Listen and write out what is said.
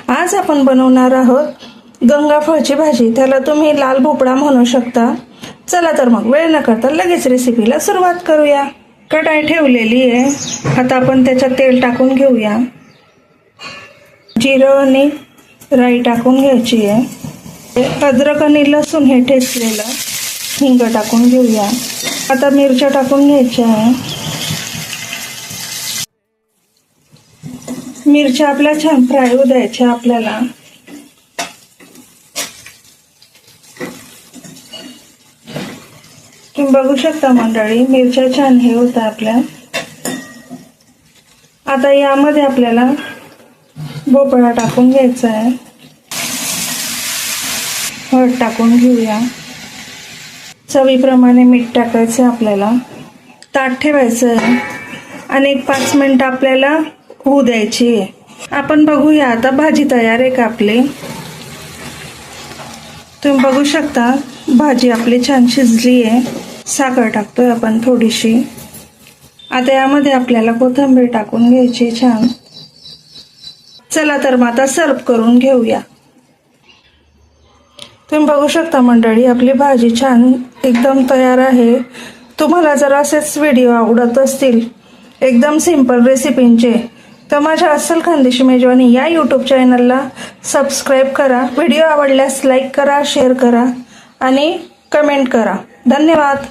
आज आपण बनवणार आहोत गंगाफळची भाजी। त्याला तुम्ही लाल भोपळा म्हणू शकता। चला तर मग वेळ न करता लगेच रेसिपीला सुरुवात करूया। कढाई ठेवलेली आहे, आता आपण त्याच्यात तेल टाकून घेऊया। जिरं आणि राई टाकून घ्यायची आहे। अद्रक आणि लसूण हे ठेचलेलं, हिंग टाकून घेऊया। आता मिरच्या टाकून घ्यायच्या आहे। मिरच्या आपल्या छान फ्राय होऊ द्यायच्या आपल्याला। तुम्ही बघू शकता मंडळी, मिरच्या छान हे होतं आपल्या। आता यामध्ये आपल्याला भोपळा टाकून घ्यायचा आहे। हळद टाकून घेऊया। चवीप्रमाणे मीठ टाकायचं आपल्याला। ताट ठेवायचं आहे आणि 5 मिनिट आपल्याला होऊ द्यायची आहे। आपण बघूया आता भाजी तयार आहे का आपली। तुम्ही बघू शकता भाजी आपली छान शिजली आहे। साखर टाकतोय आपण थोडीशी। आता यामध्ये आपल्याला कोथिंबीर टाकून घ्यायची छान। चला तर मग आता सर्व करून घेऊया। तुम्ही बघू शकता मंडळी, आपली भाजी छान एकदम तयार आहे। तुम्हाला जर असेच व्हिडिओ आवडत असतील एकदम सिंपल रेसिपींचे, तर माझ्या अस्सल खानदेशी मेजवानी या यूट्यूब चॅनलला सबस्क्राईब करा। व्हिडिओ आवडल्यास लाईक करा, शेअर करा आणि कमेंट करा। धन्यवाद।